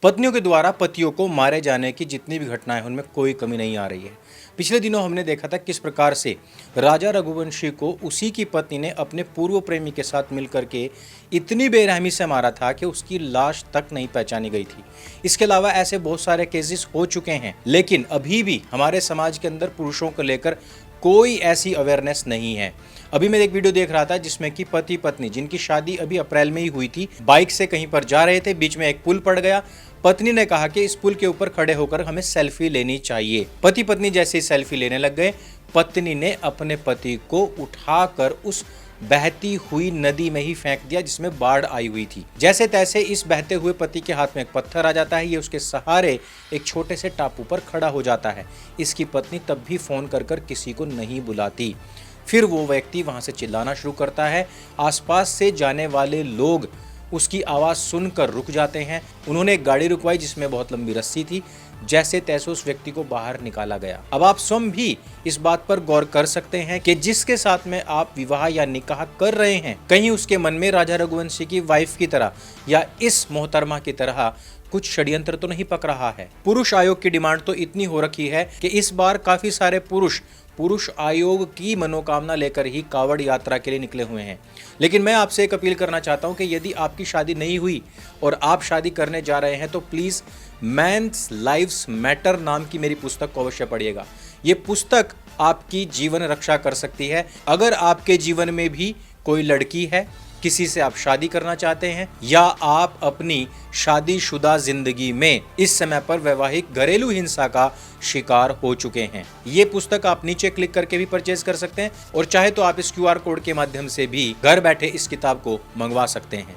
पत्नियों के द्वारा पतियों को मारे जाने की जितनी भी घटनाएं हैं उनमें कोई कमी नहीं आ रही है। पिछले दिनों हमने देखा था किस प्रकार से राजा रघुवंशी को उसी की पत्नी ने अपने पूर्व प्रेमी के साथ मिलकर के इतनी बेरहमी से मारा था कि उसकी लाश तक नहीं पहचानी गई थी। इसके अलावा ऐसे बहुत सारे केसेस हो चुके हैं, लेकिन अभी भी हमारे समाज के अंदर पुरुषों को लेकर कोई ऐसी अवेयरनेस नहीं है। अभी मैं एक वीडियो देख रहा था जिसमें कि पति पत्नी जिनकी शादी अभी अप्रैल में ही हुई थी, बाइक से कहीं पर जा रहे थे, बीच में एक पुल पड़ गया। पत्नी ने कहा कि इस पुल के ऊपर खड़े होकर हमें सेल्फी लेनी चाहिए। पति पत्नी जैसे ही सेल्फी लेने लग गए, पत्नी ने अपने पति को उठाकर उस बहती हुई नदी में ही फेंक दिया जिसमें बाढ़ आई हुई थी। जैसे तैसे इस बहते हुए पति के हाथ में एक पत्थर आ जाता है, ये उसके सहारे एक छोटे से टापू पर खड़ा हो जाता है। इसकी पत्नी तब भी फोन कर कर किसी को नहीं बुलाती। फिर वो व्यक्ति वहां से चिल्लाना शुरू करता है। आसपास से जाने वाले लोग उसकी आवाज़ सुनकर रुक जाते हैं। उन्होंने एक गाड़ी रुकवाई जिसमें बहुत लंबी रस्सी थी। जैसे तैसे उस व्यक्ति को बाहर निकाला गया। अब आप स्वयं भी इस बात पर गौर कर सकते हैं कि जिसके साथ में आप विवाह या निकाह कर रहे हैं, कहीं उसके मन में राजा रघुवंशी की वाइफ की तरह या इस मोहतरमा की तरह कुछ षड्यंत्र तो नहीं पक रहा है। पुरुष आयोग की डिमांड तो इतनी हो रखी है कि इस बार काफी सारे पुरुष आयोग की मनोकामना लेकर ही कावड़ यात्रा के लिए निकले हुए हैं। लेकिन मैं आपसे एक अपील करना चाहता हूं कि यदि आपकी शादी नहीं हुई और आप शादी करने जा रहे हैं तो प्लीज़ मेंस लाइव्स मैटर नाम की मेरी पुस्तक को अवश्य पढ़िएगा। ये पुस्तक आपकी जीवन रक्षा कर सकती है। अगर आपके जीवन में भी कोई लड़की है, किसी से आप शादी करना चाहते हैं, या आप अपनी शादीशुदा जिंदगी में इस समय पर वैवाहिक घरेलू हिंसा का शिकार हो चुके हैं, ये पुस्तक आप नीचे क्लिक करके भी परचेज कर सकते हैं और चाहे तो आप इस QR कोड के माध्यम से भी घर बैठे इस किताब को मंगवा सकते हैं।